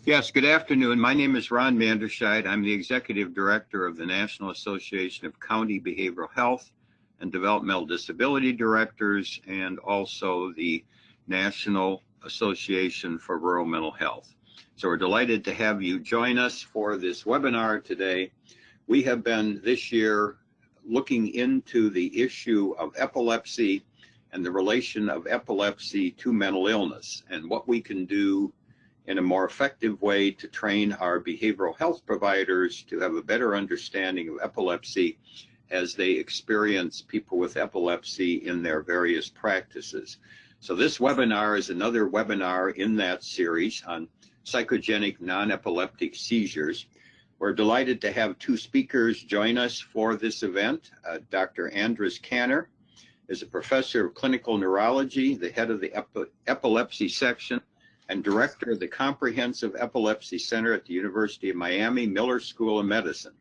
Yes, good afternoon. My name is Ron Manderscheid. I'm the Executive Director of the National Association of County Behavioral Health and Developmental Disability Directors, and also the National Association for Rural Mental Health. So we're delighted to have you join us for this webinar today. We have been this year looking into the issue of epilepsy and the relation of epilepsy to mental illness and what we can do in a more effective way to train our behavioral health providers to have a better understanding of epilepsy as they experience people with epilepsy in their various practices. So this webinar is another webinar in that series on psychogenic non-epileptic seizures. We're delighted to have two speakers join us for this event. Dr. Andres Kanner is a professor of clinical neurology, the head of the epilepsy section, and director of the Comprehensive Epilepsy Center at the University of Miami Miller School of Medicine.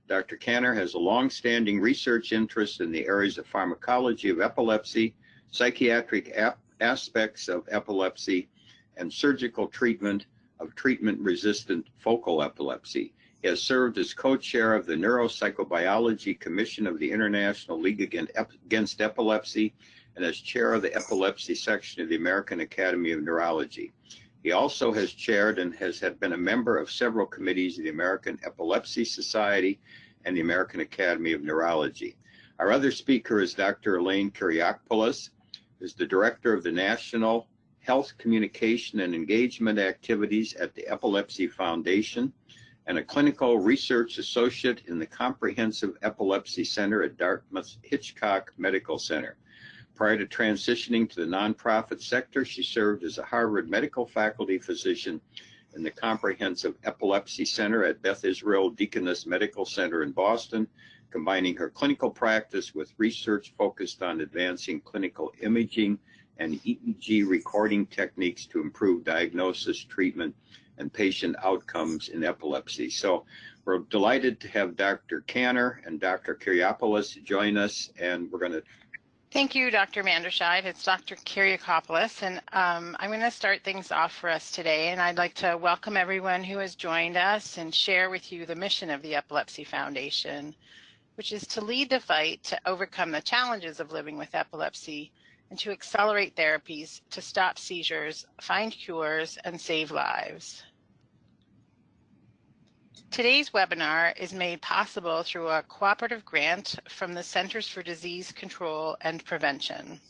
Dr. Kanner has a long-standing research interest in the areas of pharmacology of epilepsy, psychiatric aspects of epilepsy, and surgical treatment of treatment-resistant focal epilepsy. He has served as co-chair of the Neuropsychobiology Commission of the International League Against Epilepsy and as chair of the epilepsy section of the American Academy of Neurology. He also has chaired and has been a member of several committees of the American Epilepsy Society and the American Academy of Neurology. Our other speaker is Dr. Elaine Kyriakopoulos, who is the director of the National Health Communication and Engagement Activities at the Epilepsy Foundation and a clinical research associate in the Comprehensive Epilepsy Center at Dartmouth Hitchcock Medical Center. Prior to transitioning to the nonprofit sector, she served as a Harvard medical faculty physician in the Comprehensive Epilepsy Center at Beth Israel Deaconess Medical Center in Boston, combining her clinical practice with research focused on advancing clinical imaging and EEG recording techniques to improve diagnosis, treatment, and patient outcomes in epilepsy. So we're delighted to have Dr. Kanner and Dr. Kyriakopoulos join us, and we're going to Thank you, Dr. Manderscheid. It's Dr. Kyriakopoulos, and I'm going to start things off for us today, and I'd like to welcome everyone who has joined us and share with you the mission of the Epilepsy Foundation, which is to lead the fight to overcome the challenges of living with epilepsy and to accelerate therapies to stop seizures, find cures, and save lives. Today's webinar is made possible through a cooperative grant from the Centers for Disease Control and Prevention.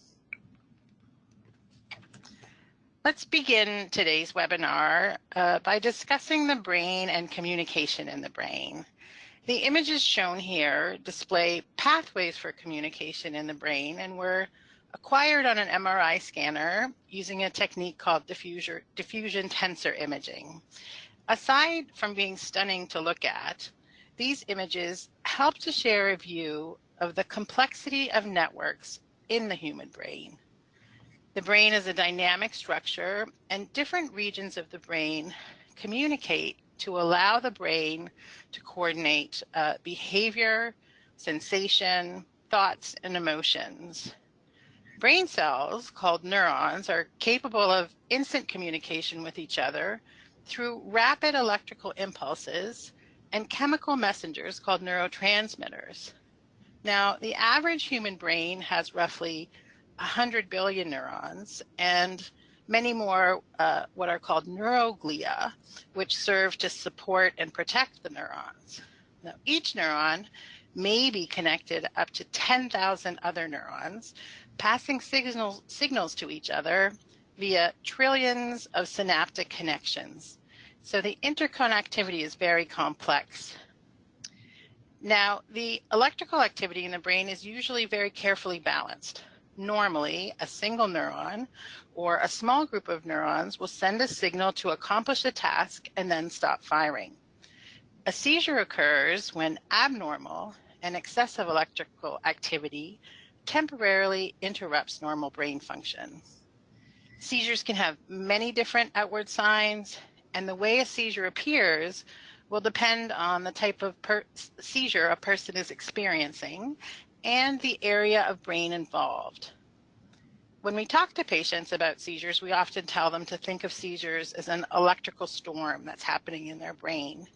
Let's begin today's webinar by discussing the brain and communication in the brain. The images shown here display pathways for communication in the brain and were acquired on an MRI scanner using a technique called diffusion tensor imaging. Aside from being stunning to look at, these images help to share a view of the complexity of networks in the human brain. The brain is a dynamic structure, and different regions of the brain communicate to allow the brain to coordinate behavior, sensation, thoughts, and emotions. Brain cells, called neurons, are capable of instant communication with each other through rapid electrical impulses and chemical messengers called neurotransmitters. Now, the average human brain has roughly 100 billion neurons and many more what are called neuroglia, which serve to support and protect the neurons. Now, each neuron may be connected up to 10,000 other neurons, passing signals to each other via trillions of synaptic connections. So the interconnectivity is very complex. Now, the electrical activity in the brain is usually very carefully balanced. Normally, a single neuron or a small group of neurons will send a signal to accomplish a task and then stop firing. A seizure occurs when abnormal and excessive electrical activity temporarily interrupts normal brain function. Seizures can have many different outward signs, and the way a seizure appears will depend on the type of seizure a person is experiencing and the area of brain involved. when we talk to patients about seizures, we often tell them to think of seizures as an electrical storm that's happening in their brain.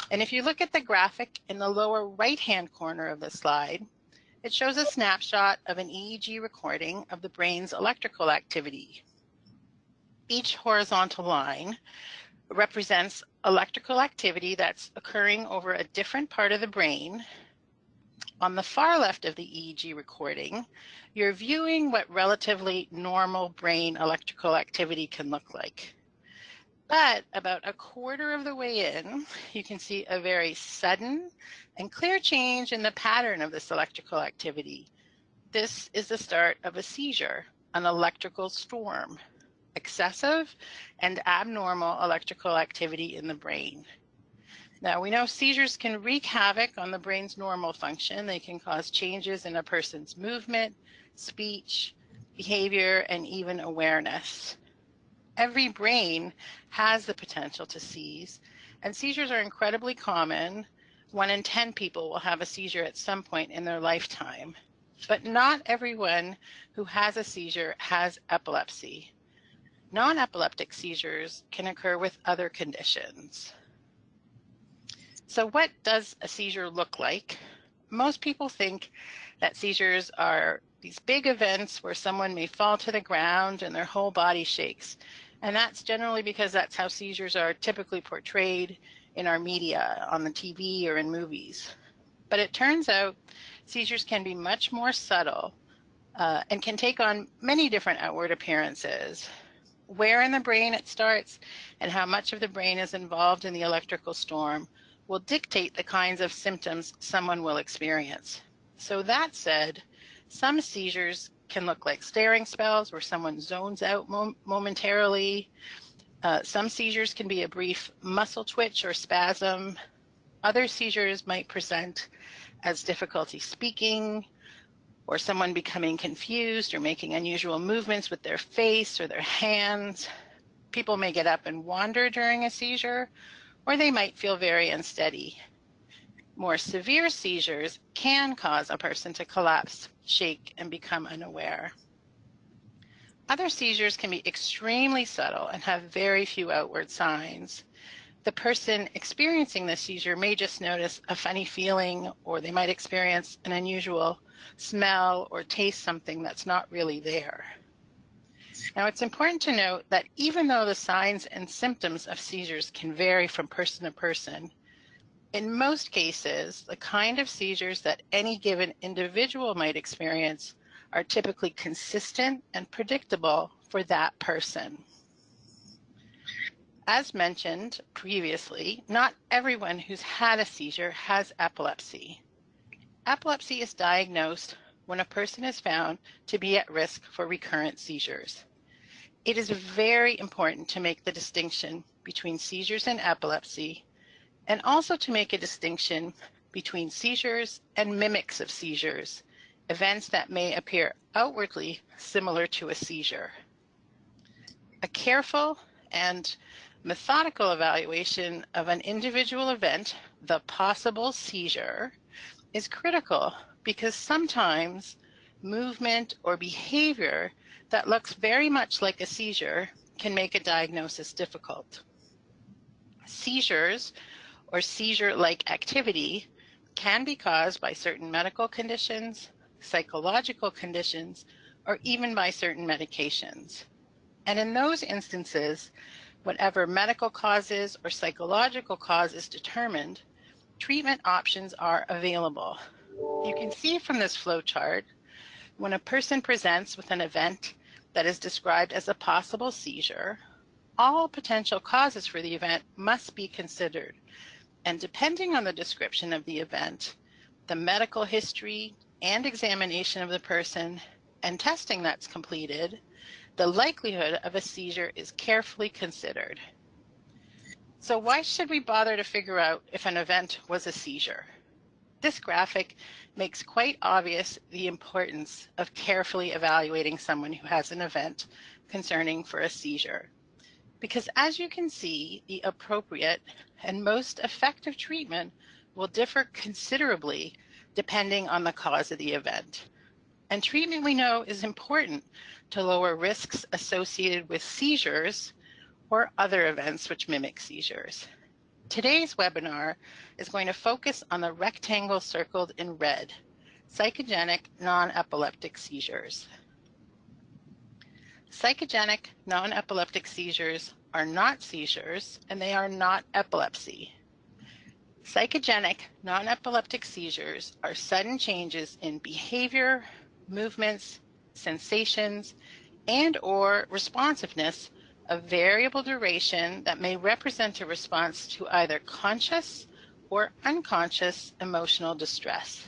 And if you look at the graphic in the lower right-hand corner of the slide, it shows a snapshot of an EEG recording of the brain's electrical activity. Each horizontal line represents electrical activity that's occurring over a different part of the brain. On the far left of the EEG recording, you're viewing what relatively normal brain electrical activity can look like. But about a quarter of the way in, you can see a very sudden and clear change in the pattern of this electrical activity. This is the start of a seizure, an electrical storm, excessive and abnormal electrical activity in the brain. Now, we know seizures can wreak havoc on the brain's normal function. They can cause changes in a person's movement, speech, behavior, and even awareness. Every brain has the potential to seize, and seizures are incredibly common. 1 in 10 people will have a seizure at some point in their lifetime, but not everyone who has a seizure has epilepsy. Non-epileptic seizures can occur with other conditions. So what does a seizure look like? Most people think that seizures are these big events where someone may fall to the ground and their whole body shakes. And that's generally because that's how seizures are typically portrayed in our media, on the TV or in movies. But it turns out seizures can be much more subtle and can take on many different outward appearances. Where in the brain it starts and how much of the brain is involved in the electrical storm will dictate the kinds of symptoms someone will experience. So that said, some seizures can look like staring spells where someone zones out momentarily. Some seizures can be a brief muscle twitch or spasm. Other seizures might present as difficulty speaking, or someone becoming confused or making unusual movements with their face or their hands. People may get up and wander during a seizure, or they might feel very unsteady. More severe seizures can cause a person to collapse, shake, and become unaware. Other seizures can be extremely subtle and have very few outward signs. The person experiencing the seizure may just notice a funny feeling, or they might experience an unusual smell or taste something that's not really there. Now, it's important to note that even though the signs and symptoms of seizures can vary from person to person, in most cases, the kind of seizures that any given individual might experience are typically consistent and predictable for that person. As mentioned previously, not everyone who's had a seizure has epilepsy. Epilepsy is diagnosed when a person is found to be at risk for recurrent seizures. It is very important to make the distinction between seizures and epilepsy, and also to make a distinction between seizures and mimics of seizures, events that may appear outwardly similar to a seizure. A careful and methodical evaluation of an individual event, the possible seizure, is critical because sometimes movement or behavior that looks very much like a seizure can make a diagnosis difficult. Seizures or seizure-like activity can be caused by certain medical conditions, psychological conditions, or even by certain medications. And in those instances, whatever medical causes or psychological cause is determined, treatment options are available. You can see from this flowchart, when a person presents with an event that is described as a possible seizure, all potential causes for the event must be considered. And depending on the description of the event, the medical history and examination of the person and testing that's completed, the likelihood of a seizure is carefully considered. So why should we bother to figure out if an event was a seizure? This graphic makes quite obvious the importance of carefully evaluating someone who has an event concerning for a seizure. Because as you can see, the appropriate and most effective treatment will differ considerably depending on the cause of the event. And treatment we know is important to lower risks associated with seizures or other events which mimic seizures. Today's webinar is going to focus on the rectangle circled in red, psychogenic non-epileptic seizures. Psychogenic non-epileptic seizures are not seizures, and they are not epilepsy. Psychogenic non-epileptic seizures are sudden changes in behavior, movements, sensations, and/or responsiveness of variable duration that may represent a response to either conscious or unconscious emotional distress.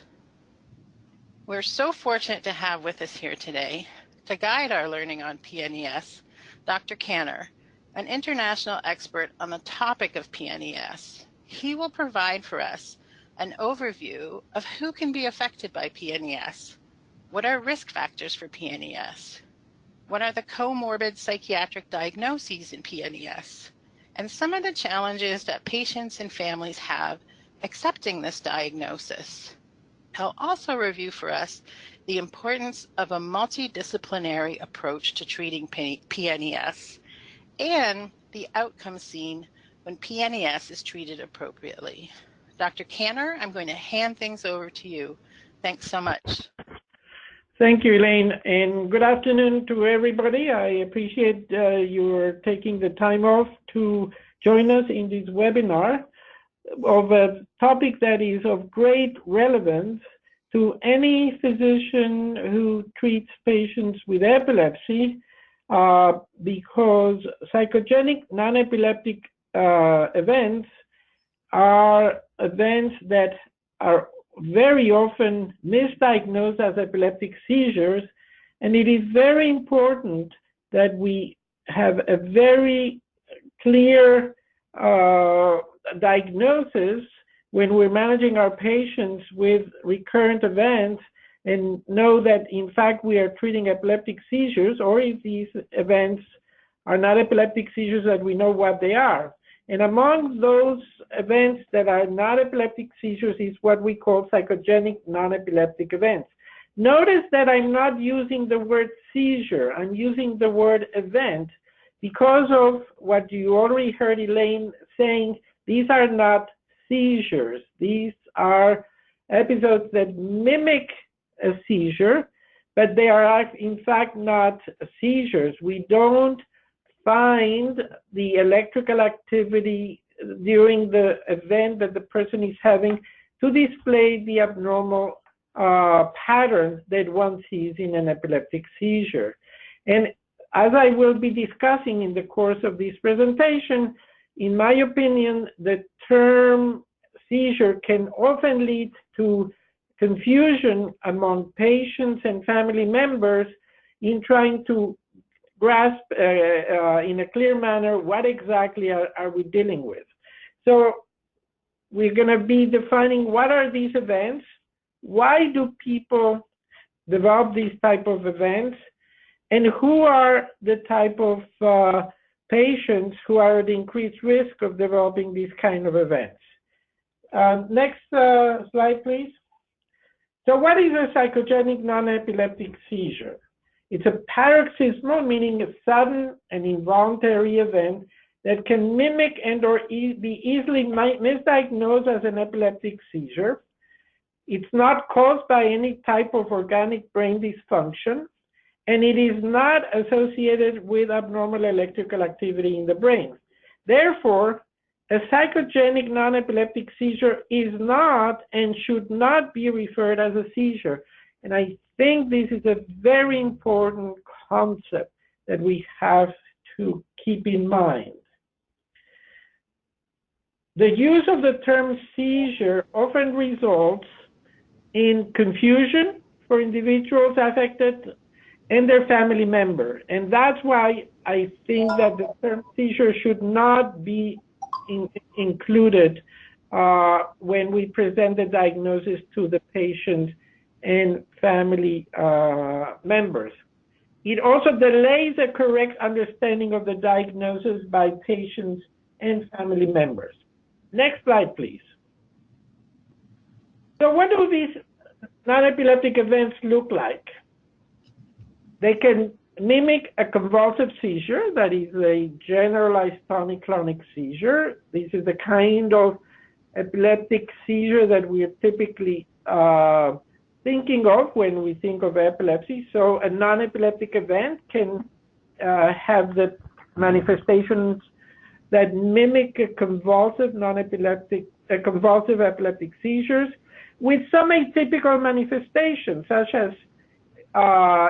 We're so fortunate to have with us here today to guide our learning on PNES, Dr. Kanner, an international expert on the topic of PNES. He will provide for us an overview of who can be affected by PNES, what are risk factors for PNES, what are the comorbid psychiatric diagnoses in PNES, and some of the challenges that patients and families have accepting this diagnosis. He'll also review for us the importance of a multidisciplinary approach to treating PNES and the outcome seen when PNES is treated appropriately. Dr. Kanner, I'm going to hand things over to you. Thanks so much. Thank you, Elaine, and good afternoon to everybody. I appreciate your taking the time off to join us in this webinar of a topic that is of great relevance to any physician who treats patients with epilepsy, because psychogenic non-epileptic events are events that are very often misdiagnosed as epileptic seizures, and it is very important that we have a very clear diagnosis when we're managing our patients with recurrent events and know that in fact we are treating epileptic seizures, or if these events are not epileptic seizures, that we know what they are. And among those events that are not epileptic seizures is what we call psychogenic non-epileptic events. Notice that I'm not using the word seizure, I'm using the word event because of what you already heard Elaine saying. These are not seizures. These are episodes that mimic a seizure, but they are in fact not seizures. We don't find the electrical activity during the event that the person is having to display the abnormal patterns that one sees in an epileptic seizure. And as I will be discussing in the course of this presentation, in my opinion, the term seizure can often lead to confusion among patients and family members in trying to grasp in a clear manner what exactly are we dealing with. So we're going to be defining what are these events, why do people develop these type of events, and who are the type of patients who are at increased risk of developing these kind of events. Next slide, please. So what is a psychogenic non-epileptic seizure? It's a paroxysmal, meaning a sudden and involuntary event that can mimic and or be easily misdiagnosed as an epileptic seizure. It's not caused by any type of organic brain dysfunction, and it is not associated with abnormal electrical activity in the brain. Therefore, a psychogenic non-epileptic seizure is not and should not be referred as a seizure. And I think this is a very important concept that we have to keep in mind. The use of the term seizure often results in confusion for individuals affected and their family member. And that's why I think that the term seizure should not be included when we present the diagnosis to the patient and family members. It also delays a correct understanding of the diagnosis by patients and family members. Next slide, please. So what do these non-epileptic events look like? They can mimic a convulsive seizure, that is a generalized tonic-clonic seizure. This is the kind of epileptic seizure that we are typically thinking of when we think of epilepsy. So a non-epileptic event can have the manifestations that mimic a convulsive epileptic seizures with some atypical manifestations, such as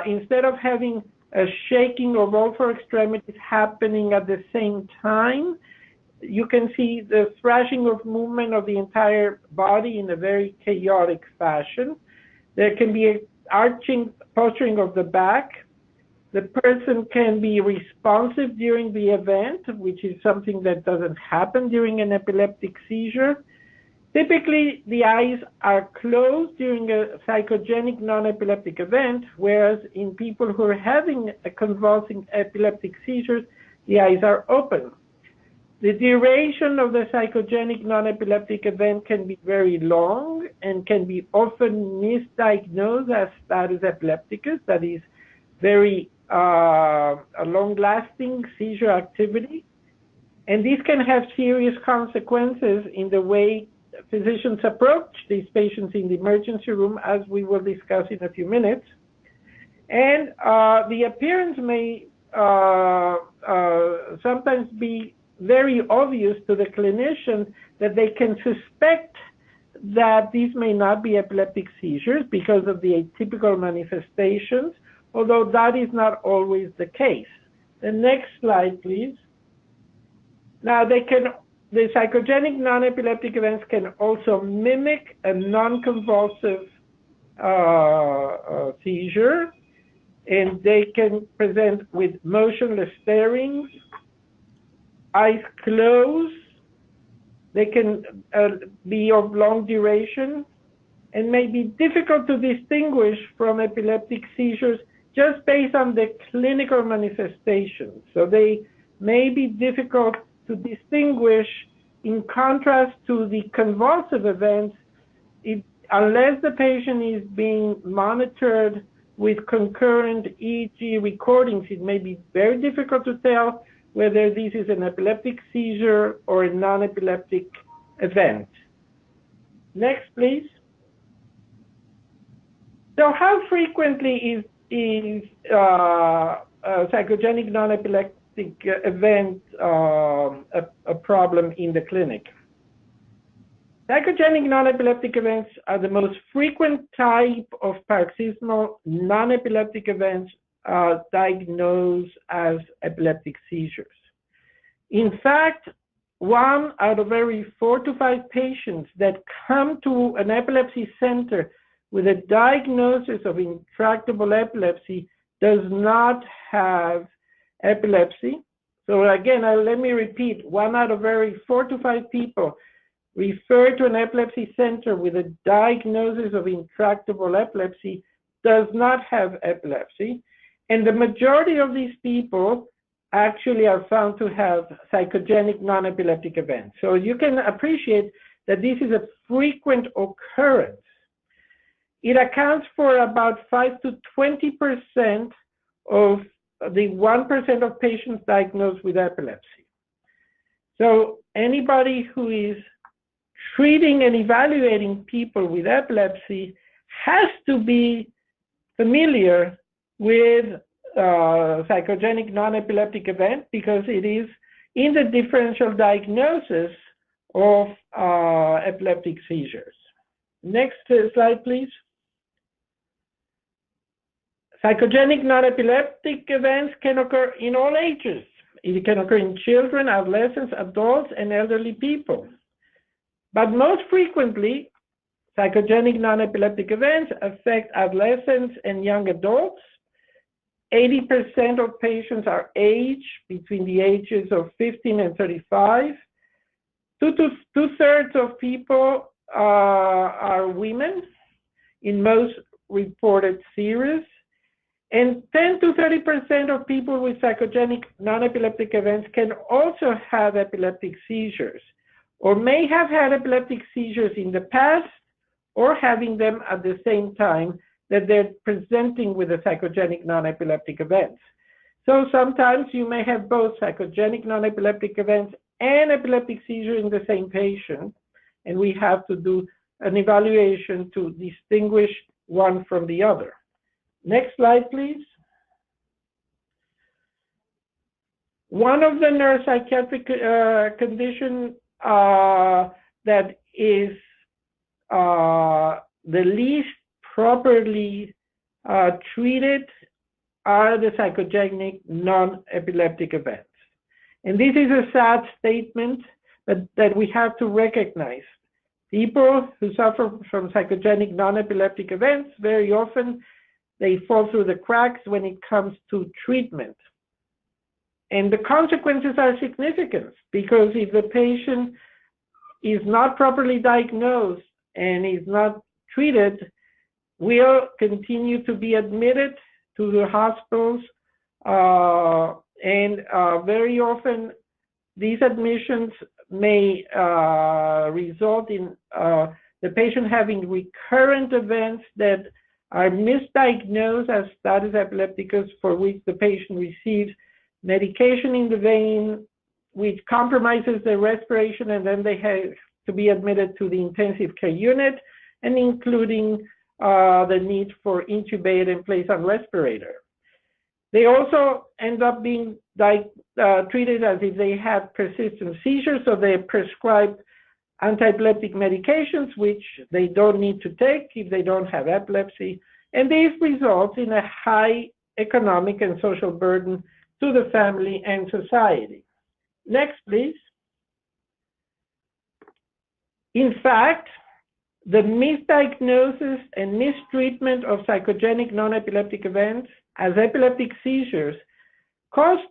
instead of having a shaking of all four extremities happening at the same time, you can see the thrashing of movement of the entire body in a very chaotic fashion. There can be an arching, posturing of the back. The person can be responsive during the event, which is something that doesn't happen during an epileptic seizure. Typically, the eyes are closed during a psychogenic non-epileptic event, whereas in people who are having a convulsing epileptic seizures, the eyes are open. The duration of the psychogenic non-epileptic event can be very long and can be often misdiagnosed as status epilepticus, that is very long-lasting seizure activity. And this can have serious consequences in the way physicians approach these patients in the emergency room, as we will discuss in a few minutes. And the appearance may sometimes be very obvious to the clinician that they can suspect that these may not be epileptic seizures because of the atypical manifestations, although that is not always the case. The next slide, please. Now, the psychogenic non-epileptic events can also mimic a non-convulsive seizure, and they can present with motionless staring, eyes closed. They can be of long duration and may be difficult to distinguish from epileptic seizures just based on the clinical manifestations. So they may be difficult to distinguish in contrast to the convulsive events, unless the patient is being monitored with concurrent EEG recordings. It may be very difficult to tell whether this is an epileptic seizure or a non-epileptic event. Next, please. So how frequently is psychogenic non-epileptic event a problem in the clinic? Psychogenic non-epileptic events are the most frequent type of paroxysmal non-epileptic events diagnosed as epileptic seizures. In fact, 1 out of every 4 to 5 patients that come to an epilepsy center with a diagnosis of intractable epilepsy does not have epilepsy. So again, let me repeat, 1 out of every 4 to 5 people referred to an epilepsy center with a diagnosis of intractable epilepsy does not have epilepsy. And the majority of these people actually are found to have psychogenic non-epileptic events. So you can appreciate that this is a frequent occurrence. It accounts for about 5 to 20% of the 1% of patients diagnosed with epilepsy. So anybody who is treating and evaluating people with epilepsy has to be familiar with psychogenic non-epileptic event, because it is in the differential diagnosis of epileptic seizures. Next slide, please. Psychogenic non-epileptic events can occur in all ages. It can occur in children, adolescents, adults, and elderly people. But most frequently, psychogenic non-epileptic events affect adolescents and young adults. 80% of patients are aged between the ages of 15 and 35. Two-thirds of people are women in most reported series. And 10 to 30% of people with psychogenic non-epileptic events can also have epileptic seizures, or may have had epileptic seizures in the past, or having them at the same time, that they're presenting with a psychogenic non-epileptic events. So sometimes you may have both psychogenic non-epileptic events and epileptic seizure in the same patient, and we have to do an evaluation to distinguish one from the other. Next slide, please. One of the neuropsychiatric conditions that is the least properly treated are the psychogenic non-epileptic events. And this is a sad statement, but that we have to recognize. People who suffer from psychogenic non-epileptic events, very often they fall through the cracks when it comes to treatment. And the consequences are significant, because if the patient is not properly diagnosed and is not treated, will continue to be admitted to the hospitals, and very often these admissions may result in the patient having recurrent events that are misdiagnosed as status epilepticus, for which the patient receives medication in the vein, which compromises their respiration, and then they have to be admitted to the intensive care unit, and including the need for intubate and place on respirator. They also end up being treated as if they have persistent seizures, so they're prescribed anti-epileptic medications, which they don't need to take if they don't have epilepsy, and this results in a high economic and social burden to the family and society. Next, please. In fact, the misdiagnosis and mistreatment of psychogenic non-epileptic events as epileptic seizures cost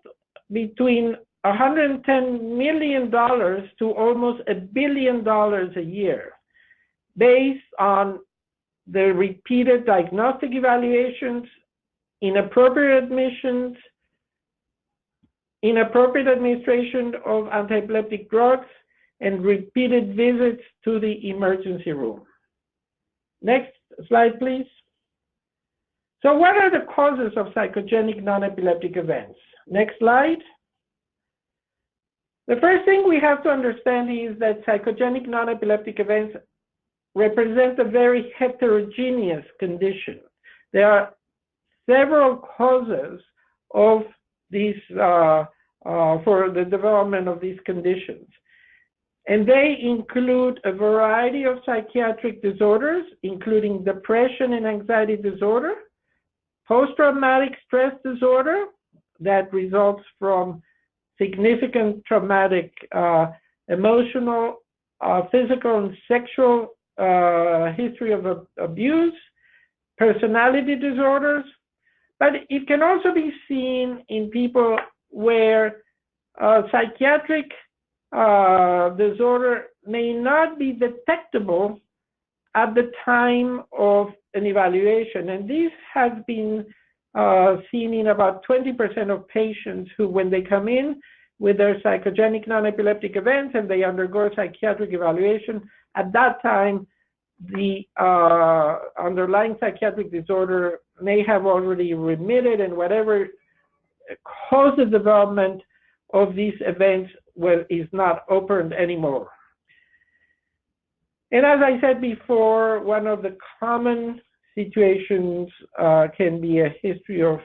between $110 million to almost $1 billion a year, based on the repeated diagnostic evaluations, inappropriate admissions, inappropriate administration of anti-epileptic drugs, and repeated visits to the emergency room. Next slide, please. So what are the causes of psychogenic non-epileptic events? Next slide. The first thing we have to understand is that psychogenic non-epileptic events represent a very heterogeneous condition. There are several causes of these for the development of these conditions. And they include a variety of psychiatric disorders, including depression and anxiety disorder, post-traumatic stress disorder that results from significant traumatic emotional, physical, and sexual history of abuse, personality disorders, but it can also be seen in people where psychiatric disorder may not be detectable at the time of an evaluation. And this has been seen in about 20% of patients who, when they come in with their psychogenic non-epileptic events and they undergo psychiatric evaluation, at that time, the underlying psychiatric disorder may have already remitted, and whatever caused the development of these events is not opened anymore. And as I said before, one of the common situations can be a history of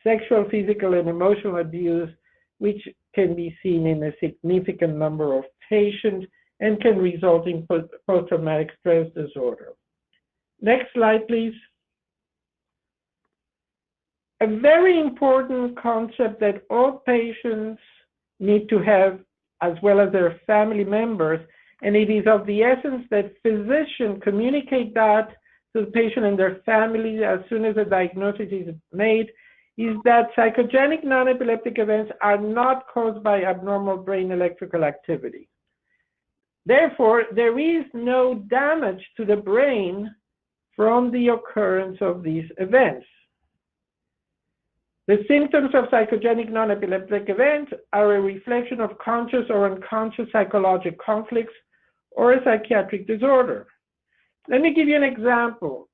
sexual, physical, and emotional abuse, which can be seen in a significant number of patients and can result in post-traumatic stress disorder. Next slide, please. A very important concept that all patients need to have, as well as their family members, and it is of the essence that physicians communicate that to the patient and their family as soon as a diagnosis is made, is that psychogenic non-epileptic events are not caused by abnormal brain electrical activity. Therefore, there is no damage to the brain from the occurrence of these events. The symptoms of psychogenic non-epileptic events are a reflection of conscious or unconscious psychological conflicts or a psychiatric disorder. Let me give you an example.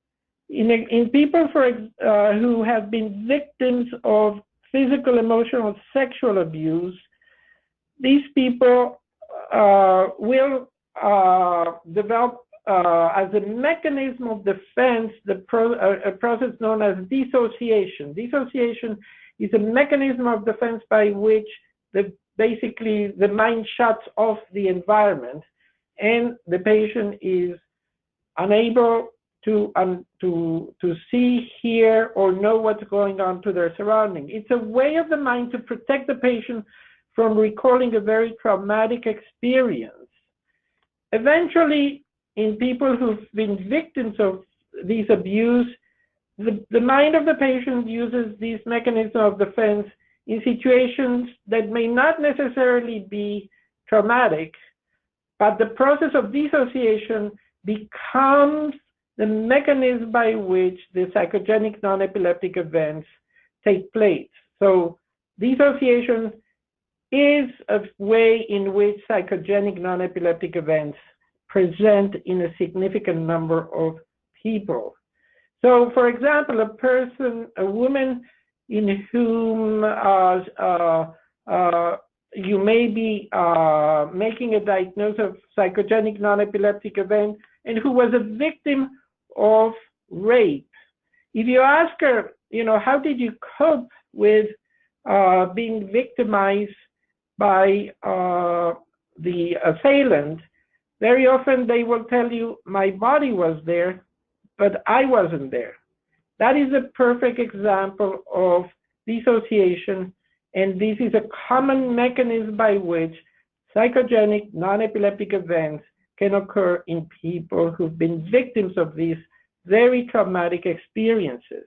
In people who have been victims of physical, emotional, sexual abuse, these people will develop as a mechanism of defense a process known as dissociation. Dissociation is a mechanism of defense by which basically the mind shuts off the environment and the patient is unable to see, hear, or know what's going on to their surroundings. It's a way of the mind to protect the patient from recalling a very traumatic experience. Eventually, in people who've been victims of these abuse, the mind of the patient uses these mechanisms of defense in situations that may not necessarily be traumatic, but the process of dissociation becomes the mechanism by which the psychogenic non-epileptic events take place. So dissociation is a way in which psychogenic non-epileptic events present in a significant number of people. So, for example, a woman in whom you may be making a diagnosis of psychogenic non-epileptic event and who was a victim of rape. If you ask her, how did you cope with being victimized by the assailant, very often they will tell you, my body was there, but I wasn't there. That is a perfect example of dissociation, and this is a common mechanism by which psychogenic non-epileptic events can occur in people who've been victims of these very traumatic experiences.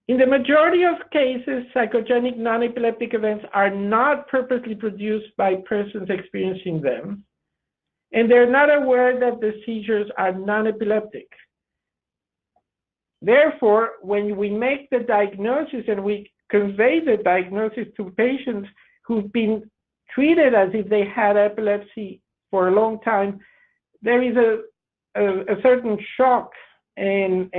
In the majority of cases, psychogenic non-epileptic events are not purposely produced by persons experiencing them, and they're not aware that the seizures are non-epileptic. Therefore, when we make the diagnosis and we convey the diagnosis to patients who've been treated as if they had epilepsy for a long time, there is a certain shock and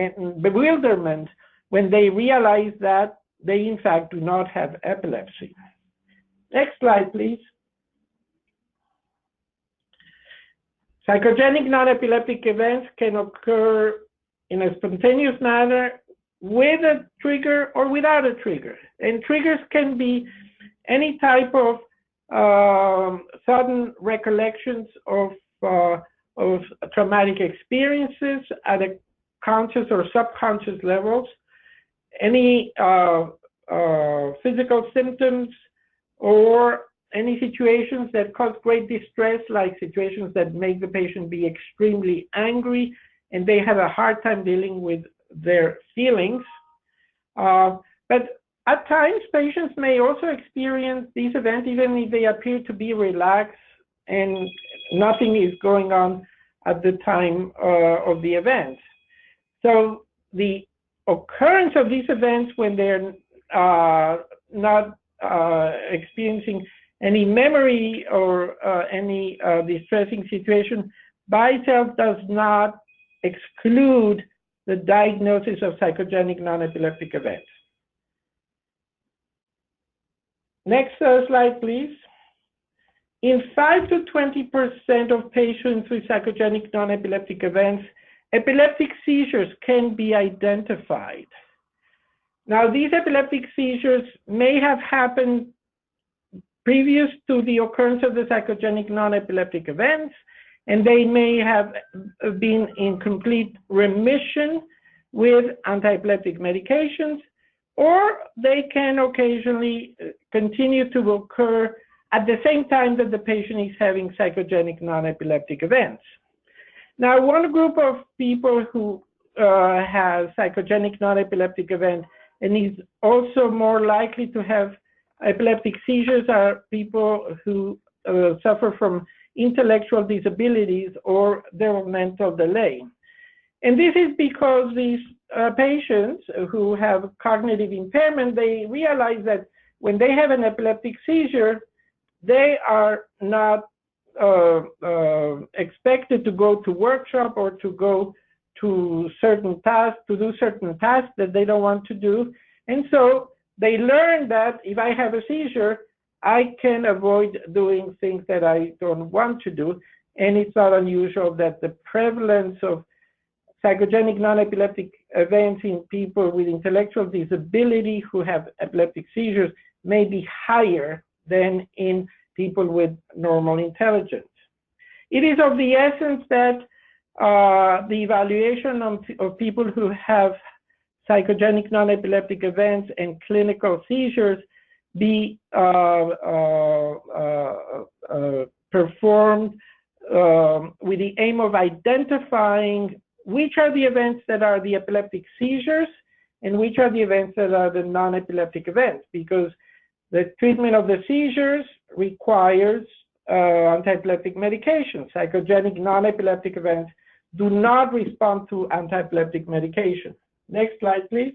bewilderment when they realize that they in fact do not have epilepsy. Next slide, please. Psychogenic non-epileptic events can occur in a spontaneous manner with a trigger or without a trigger. And triggers can be any type of sudden recollections of traumatic experiences at a conscious or subconscious levels, any physical symptoms, or any situations that cause great distress, like situations that make the patient be extremely angry and they have a hard time dealing with their feelings. But at times, patients may also experience these events even if they appear to be relaxed and nothing is going on at the time of the event. So the occurrence of these events when they're not experiencing any memory or any distressing situation by itself does not exclude the diagnosis of psychogenic non-epileptic events. Next slide, please. In 5 to 20% of patients with psychogenic non-epileptic events, epileptic seizures can be identified. Now, these epileptic seizures may have happened previous to the occurrence of the psychogenic non-epileptic events, and they may have been in complete remission with anti-epileptic medications, or they can occasionally continue to occur at the same time that the patient is having psychogenic non-epileptic events. Now, one group of people who have psychogenic non-epileptic event and is also more likely to have epileptic seizures are people who suffer from intellectual disabilities or developmental delay. And this is because these patients who have cognitive impairment, they realize that when they have an epileptic seizure, they are not expected to go to workshop or to go to certain tasks, to do certain tasks that they don't want to do. And so they learn that if I have a seizure, I can avoid doing things that I don't want to do. And it's not unusual that the prevalence of psychogenic non-epileptic events in people with intellectual disability who have epileptic seizures may be higher than in people with normal intelligence. It is of the essence that the evaluation of people who have psychogenic non-epileptic events and clinical seizures be performed with the aim of identifying which are the events that are the epileptic seizures and which are the events that are the non-epileptic events, because the treatment of the seizures requires anti-epileptic medication. Psychogenic non-epileptic events do not respond to anti-epileptic medication. Next slide, please.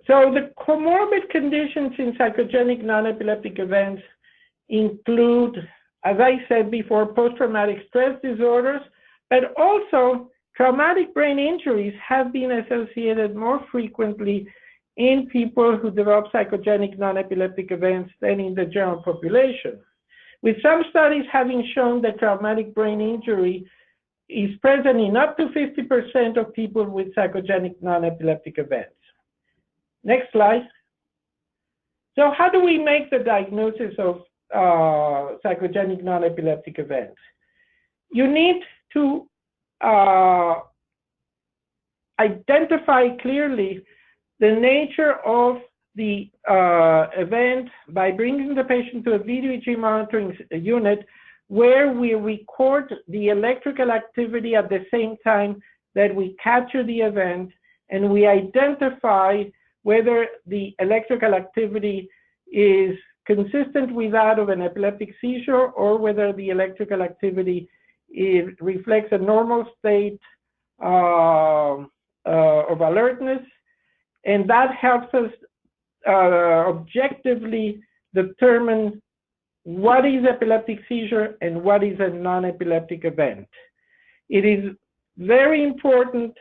So the comorbid conditions in psychogenic non-epileptic events include, as I said before, post-traumatic stress disorders, but also traumatic brain injuries have been associated more frequently in people who develop psychogenic non-epileptic events than in the general population, with some studies having shown that traumatic brain injury is present in up to 50% of people with psychogenic non-epileptic events. Next slide. So how do we make the diagnosis of psychogenic non-epileptic events? You need to identify clearly the nature of the event by bringing the patient to a video EEG monitoring unit where we record the electrical activity at the same time that we capture the event, and we identify whether the electrical activity is consistent with that of an epileptic seizure or whether the electrical activity reflects a normal state of alertness. And that helps us objectively determine what is epileptic seizure and what is a non-epileptic event. It is very important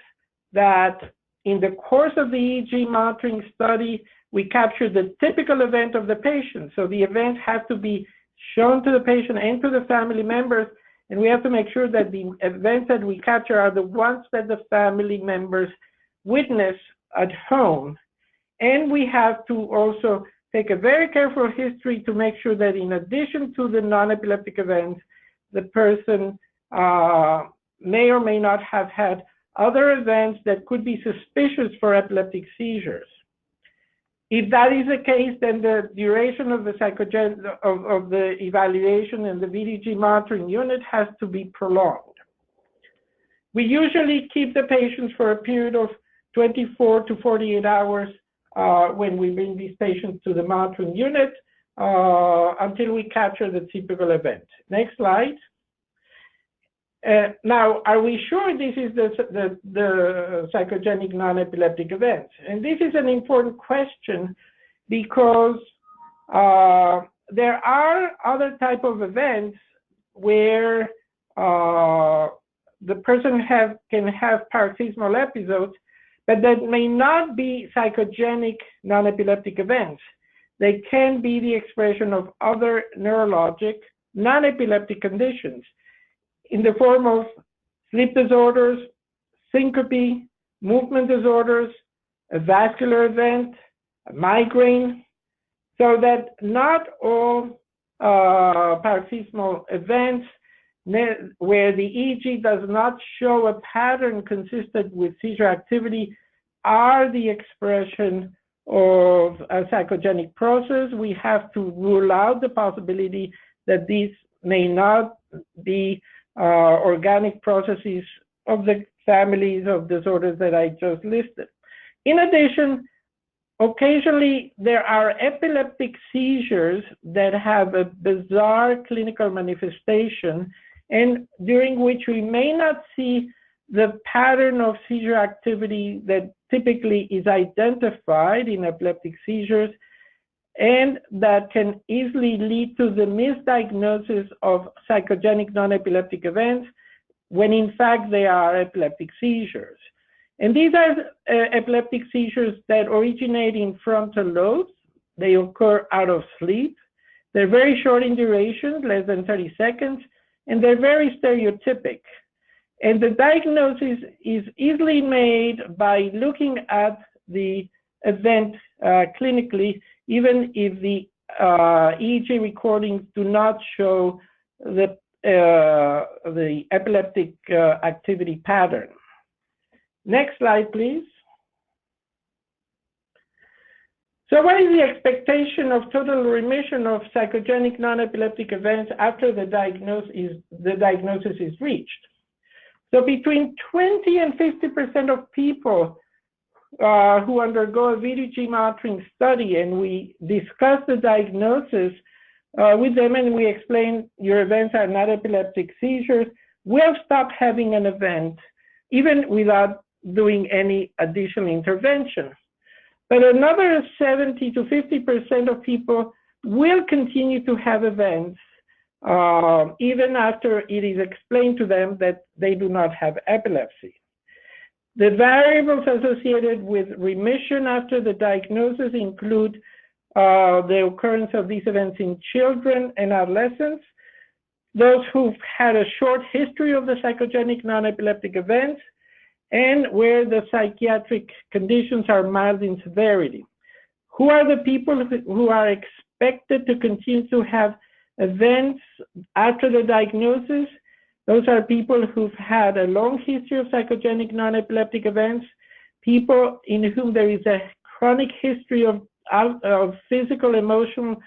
that in the course of the EEG monitoring study, we capture the typical event of the patient. So the event has to be shown to the patient and to the family members, and we have to make sure that the events that we capture are the ones that the family members witness at home. And we have to also take a very careful history to make sure that in addition to the non-epileptic events, the person may or may not have had other events that could be suspicious for epileptic seizures. If that is the case, then the duration of the of the evaluation and the VDG monitoring unit has to be prolonged. We usually keep the patients for a period of 24 to 48 hours when we bring these patients to the monitoring unit until we capture the typical event. Next slide. Now, are we sure this is the psychogenic non-epileptic event? And this is an important question because there are other type of events where the person can have paroxysmal episodes, but that may not be psychogenic non-epileptic events. They can be the expression of other neurologic non-epileptic conditions in the form of sleep disorders, syncope, movement disorders, a vascular event, a migraine, so that not all paroxysmal events where the EEG does not show a pattern consistent with seizure activity are the expression of a psychogenic process. We have to rule out the possibility that these may not be organic processes of the families of disorders that I just listed. In addition, occasionally there are epileptic seizures that have a bizarre clinical manifestation and during which we may not see the pattern of seizure activity that typically is identified in epileptic seizures, and that can easily lead to the misdiagnosis of psychogenic non-epileptic events when in fact they are epileptic seizures. And these are epileptic seizures that originate in frontal lobes. They occur out of sleep. They're very short in duration, less than 30 seconds, and they're very stereotypic. And the diagnosis is easily made by looking at the event clinically, even if the EEG recordings do not show the epileptic activity pattern. Next slide, please. So what is the expectation of total remission of psychogenic non-epileptic events after the diagnosis is reached? So between 20 and 50% of people who undergo a VDG monitoring study, and we discuss the diagnosis with them and we explain your events are not epileptic seizures, will stop having an event even without doing any additional intervention. But another 70 to 50% of people will continue to have events even after it is explained to them that they do not have epilepsy. The variables associated with remission after the diagnosis include the occurrence of these events in children and adolescents, those who've had a short history of the psychogenic non-epileptic events, and where the psychiatric conditions are mild in severity. Who are the people who are expected to continue to have events after the diagnosis? Those are people who've had a long history of psychogenic non-epileptic events, people in whom there is a chronic history of physical, emotional,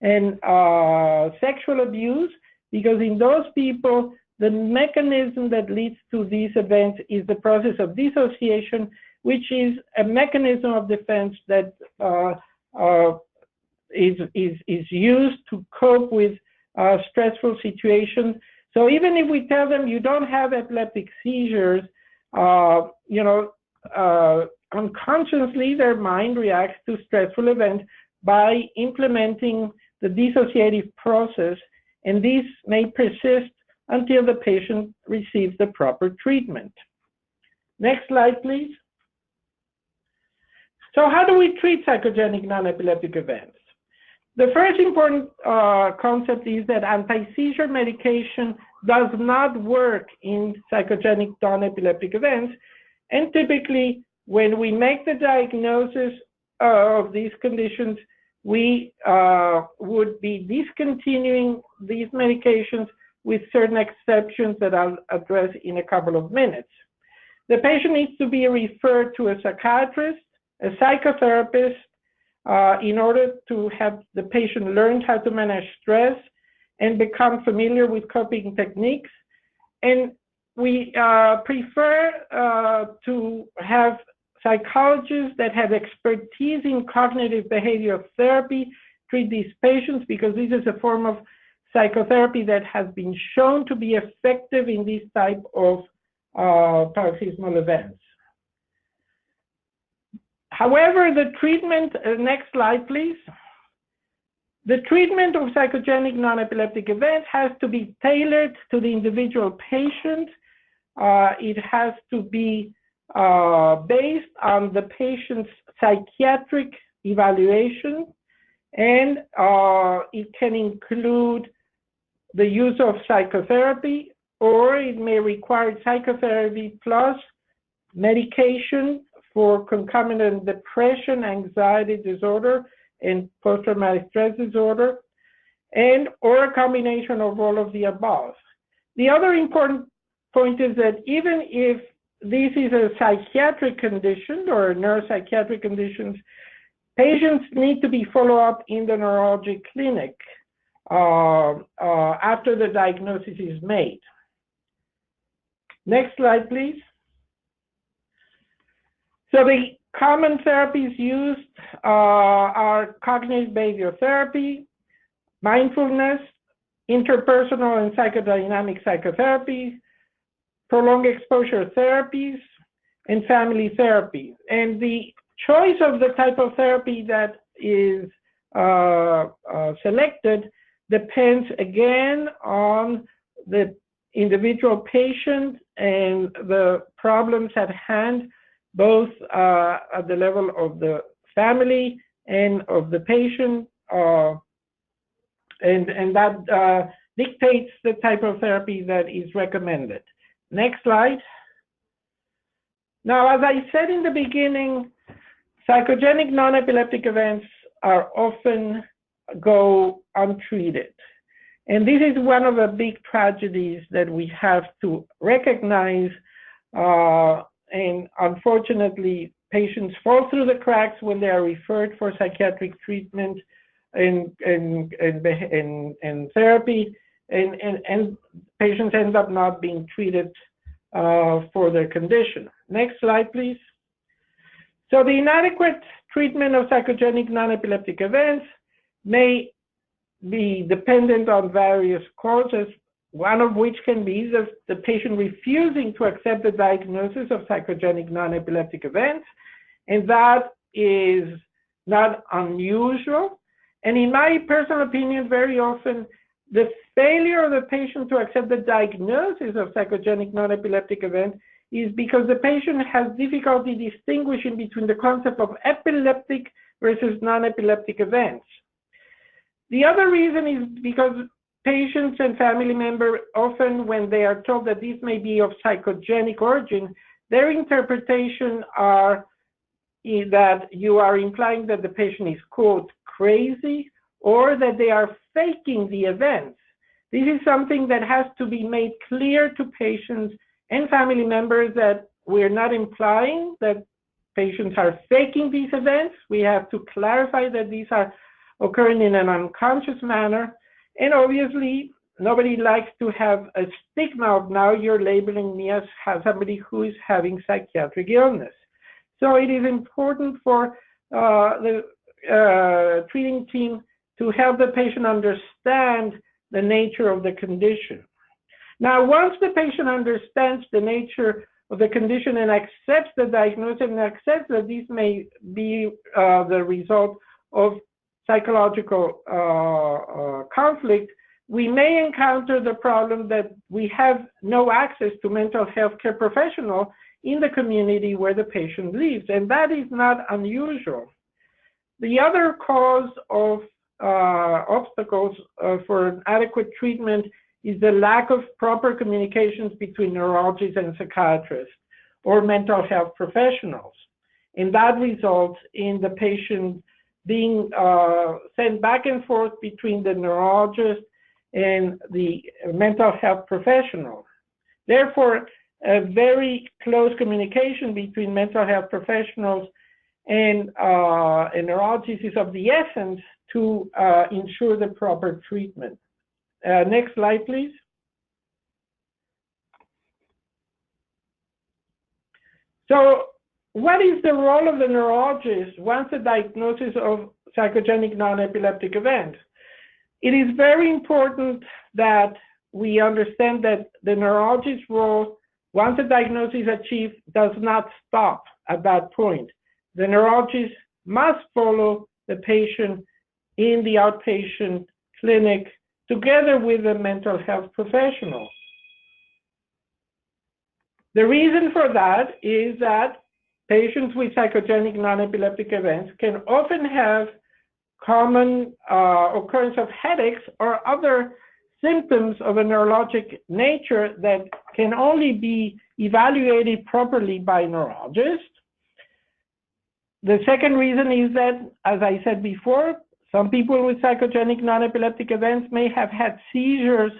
and sexual abuse, because in those people, the mechanism that leads to these events is the process of dissociation, which is a mechanism of defense that is used to cope with stressful situations. So even if we tell them you don't have epileptic seizures, unconsciously their mind reacts to stressful events by implementing the dissociative process, and this may persist until the patient receives the proper treatment. Next slide, please. So how do we treat psychogenic non-epileptic events? The first important concept is that anti-seizure medication does not work in psychogenic non-epileptic events, and typically when we make the diagnosis of these conditions, we would be discontinuing these medications with certain exceptions that I'll address in a couple of minutes. The patient needs to be referred to a psychiatrist, a psychotherapist, in order to have the patient learn how to manage stress and become familiar with coping techniques. And we prefer to have psychologists that have expertise in cognitive behavioral therapy treat these patients, because this is a form of psychotherapy that has been shown to be effective in these type of paroxysmal events. However, the treatment, next slide please. The treatment of psychogenic non-epileptic events has to be tailored to the individual patient. It has to be based on the patient's psychiatric evaluation, and it can include the use of psychotherapy, or it may require psychotherapy plus medication for concomitant depression, anxiety disorder, and post-traumatic stress disorder, and or a combination of all of the above. The other important point is that even if this is a psychiatric condition or a neuropsychiatric condition, patients need to be followed up in the neurology clinic after the diagnosis is made. Next slide, please. So the common therapies used are cognitive behavioral therapy, mindfulness, interpersonal and psychodynamic psychotherapy, prolonged exposure therapies, and family therapy. And the choice of the type of therapy that is selected depends again on the individual patient and the problems at hand, both at the level of the family and of the patient, and that dictates the type of therapy that is recommended. Next slide. Now, as I said in the beginning, psychogenic non-epileptic events are often go untreated. And this is one of the big tragedies that we have to recognize. And unfortunately, patients fall through the cracks when they are referred for psychiatric treatment and therapy, and patients end up not being treated for their condition. Next slide, please. So the inadequate treatment of psychogenic non-epileptic events may be dependent on various causes, one of which can be the patient refusing to accept the diagnosis of psychogenic non-epileptic events, and that is not unusual. And in my personal opinion, very often, the failure of the patient to accept the diagnosis of psychogenic non-epileptic event is because the patient has difficulty distinguishing between the concept of epileptic versus non-epileptic events. The other reason is because patients and family members often, when they are told that this may be of psychogenic origin, their interpretation are that you are implying that the patient is, quote, crazy, or that they are faking the events. This is something that has to be made clear to patients and family members, that we're not implying that patients are faking these events. We have to clarify that these are occurring in an unconscious manner. And obviously, nobody likes to have a stigma of, now you're labeling me as somebody who is having psychiatric illness. So it is important for the treating team to help the patient understand the nature of the condition. Now, once the patient understands the nature of the condition and accepts the diagnosis and accepts that this may be the result of psychological conflict, we may encounter the problem that we have no access to mental health care professional in the community where the patient lives, and that is not unusual. The other cause of obstacles for adequate treatment is the lack of proper communications between neurologists and psychiatrists or mental health professionals. And that results in the patient being sent back and forth between the neurologist and the mental health professional. Therefore, a very close communication between mental health professionals and neurologists is of the essence to ensure the proper treatment. Next slide, please. So what is the role of the neurologist once a diagnosis of psychogenic non-epileptic event? It is very important that we understand that the neurologist's role, once a diagnosis is achieved, does not stop at that point. The neurologist must follow the patient in the outpatient clinic together with the mental health professional. The reason for that is that patients with psychogenic non-epileptic events can often have common occurrence of headaches or other symptoms of a neurologic nature that can only be evaluated properly by neurologists. The second reason is that, as I said before, some people with psychogenic non-epileptic events may have had seizures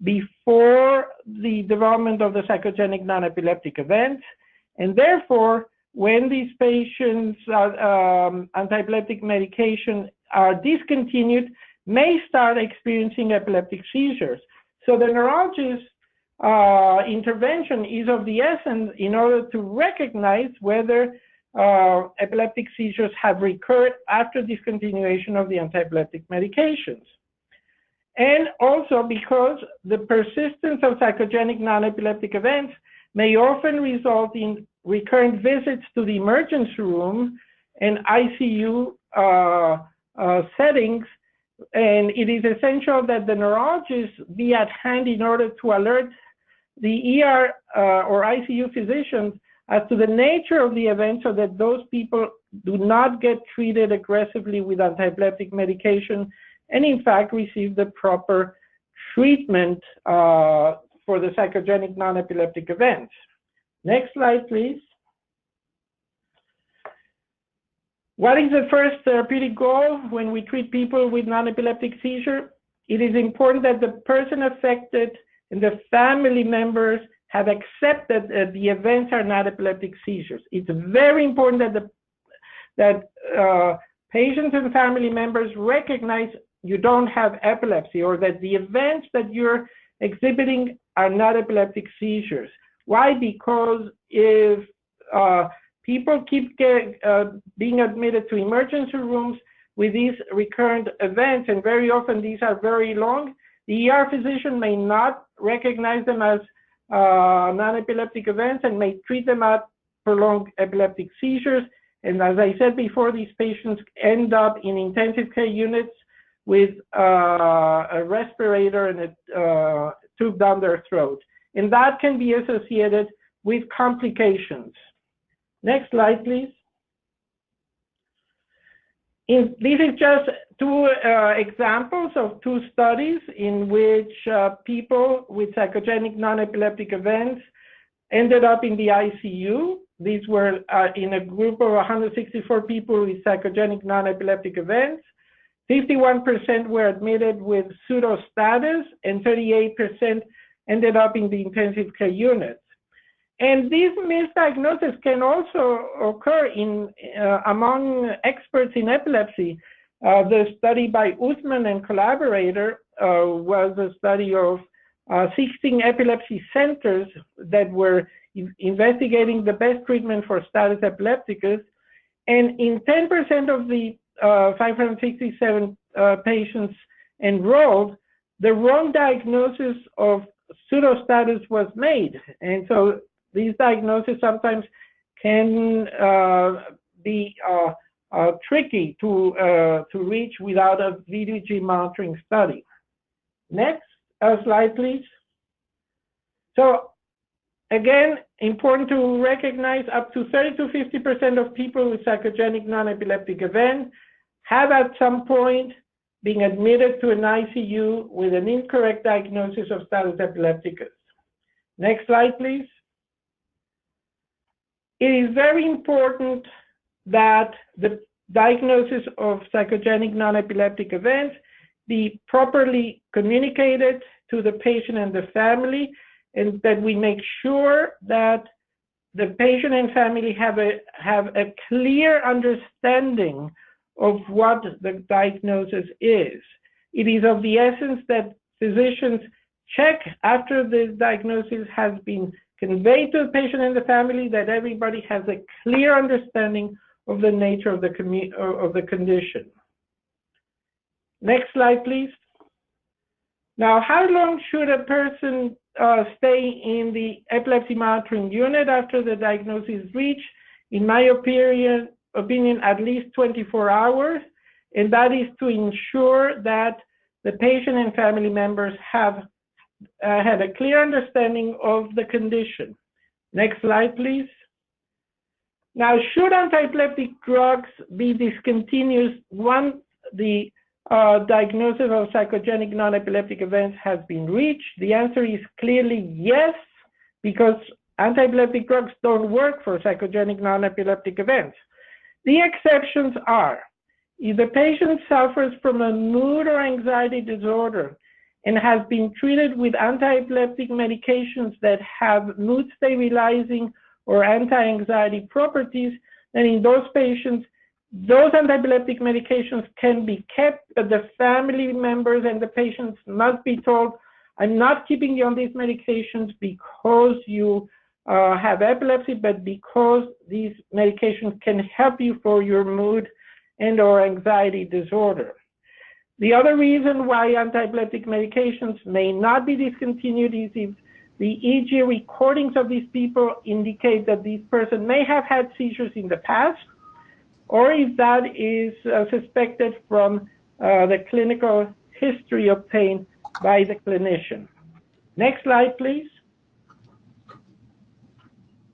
before the development of the psychogenic non-epileptic events, and therefore, when these patients' anti-epileptic medication are discontinued, may start experiencing epileptic seizures. So the neurologist's intervention is of the essence in order to recognize whether epileptic seizures have recurred after discontinuation of the anti-epileptic medications. And also because the persistence of psychogenic non-epileptic events may often result in recurrent visits to the emergency room and ICU settings, and it is essential that the neurologist be at hand in order to alert the ER or ICU physicians as to the nature of the event so that those people do not get treated aggressively with antiepileptic medication and in fact receive the proper treatment for the psychogenic non-epileptic events. Next slide, please. What is the first therapeutic goal when we treat people with non-epileptic seizure? It is important that the person affected and the family members have accepted that the events are not epileptic seizures. It's very important that patients and family members recognize you don't have epilepsy or that the events that you're exhibiting are not epileptic seizures. Why? Because if people keep being admitted to emergency rooms with these recurrent events, and very often these are very long, the ER physician may not recognize them as non-epileptic events and may treat them as prolonged epileptic seizures. And as I said before, these patients end up in intensive care units with a respirator and a tube down their throat. And that can be associated with complications. Next slide, please. This is just two examples of two studies in which people with psychogenic non-epileptic events ended up in the ICU. These were in a group of 164 people with psychogenic non-epileptic events. 51% were admitted with pseudostatus and 38% ended up in the intensive care units. And these misdiagnoses can also occur among experts in epilepsy. The study by Usman and collaborator was a study of 16 epilepsy centers that were investigating the best treatment for status epilepticus. And in 10% of the 567 patients enrolled, the wrong diagnosis of pseudostatus was made. And so these diagnoses sometimes can be tricky to reach without a VDG monitoring study. Next slide, please. So again, important to recognize up to 30 to 50% of people with psychogenic non-epileptic event have at some point been admitted to an ICU with an incorrect diagnosis of status epilepticus. Next slide, please. It is very important that the diagnosis of psychogenic non-epileptic events be properly communicated to the patient and the family, and that we make sure that the patient and family have a clear understanding of what the diagnosis is. It is of the essence that physicians check after the diagnosis has been conveyed to the patient and the family, that everybody has a clear understanding of the nature of the condition. Next slide, please. Now, how long should a person stay in the epilepsy monitoring unit after the diagnosis is reached? In my opinion, at least 24 hours, and that is to ensure that the patient and family members have had a clear understanding of the condition. Next slide, please. Now, should antiepileptic drugs be discontinued once the diagnosis of psychogenic non-epileptic events has been reached? The answer is clearly yes, because antiepileptic drugs don't work for psychogenic non-epileptic events. The exceptions are, if the patient suffers from a mood or anxiety disorder and has been treated with antiepileptic medications that have mood stabilizing or anti-anxiety properties, then in those patients, those antiepileptic medications can be kept, but the family members and the patients must be told, I'm not keeping you on these medications because you have epilepsy, but because these medications can help you for your mood and or anxiety disorder. The other reason why antiepileptic medications may not be discontinued is if the EEG recordings of these people indicate that this person may have had seizures in the past, or if that is suspected from the clinical history obtained by the clinician. Next slide, please.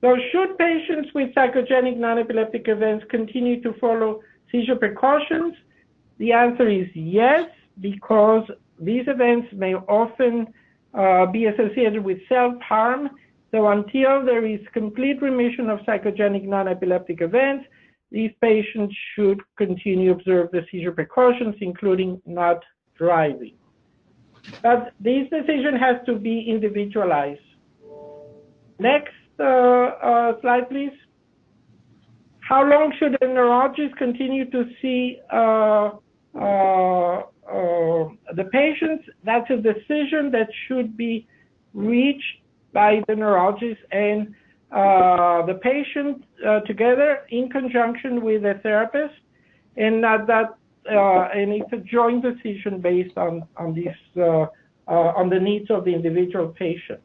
So should patients with psychogenic non-epileptic events continue to follow seizure precautions? The answer is yes, because these events may often be associated with self-harm. So until there is complete remission of psychogenic non-epileptic events, these patients should continue to observe the seizure precautions, including not driving. But this decision has to be individualized. Next slide, please. How long should a neurologist continue to see the patients? That's a decision that should be reached by the neurologist and the patient together in conjunction with a therapist, and and it's a joint decision based on the needs of the individual patient.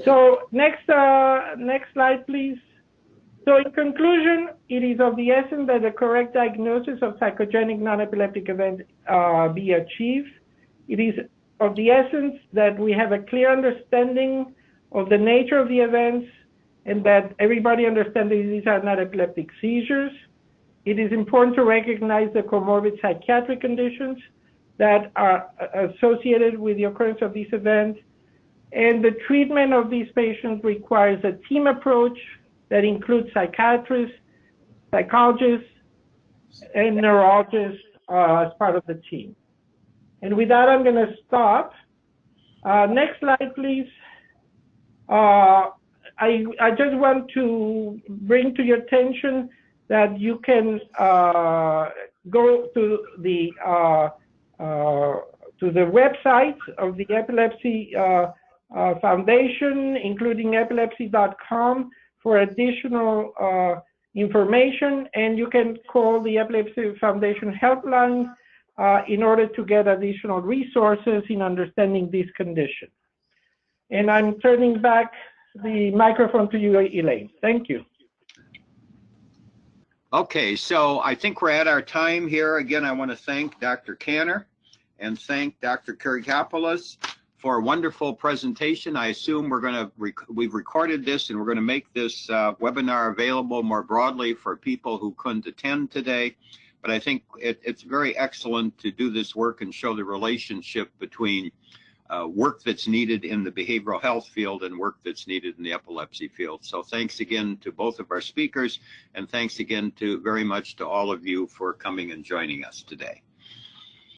So next slide, please. So in conclusion, it is of the essence that the correct diagnosis of psychogenic non-epileptic event be achieved. It is of the essence that we have a clear understanding of the nature of the events and that everybody understands that these are not epileptic seizures. It is important to recognize the comorbid psychiatric conditions that are associated with the occurrence of these events. And the treatment of these patients requires a team approach that includes psychiatrists, psychologists, and neurologists as part of the team. And with that, I'm going to stop. Next slide, please. I just want to bring to your attention that you can go to the website of the Epilepsy Foundation, including epilepsy.com, for additional information, and you can call the Epilepsy Foundation helpline in order to get additional resources in understanding this condition. And I'm turning back the microphone to you, Elaine. Thank you. Okay, so I think we're at our time here. Again, I want to thank Dr. Kanner and thank Dr. Kyriakopoulos for a wonderful presentation. I assume we've recorded this and we're going to make this webinar available more broadly for people who couldn't attend today. But I think it's very excellent to do this work and show the relationship between work that's needed in the behavioral health field and work that's needed in the epilepsy field. So thanks again to both of our speakers, and thanks again very much to all of you for coming and joining us today.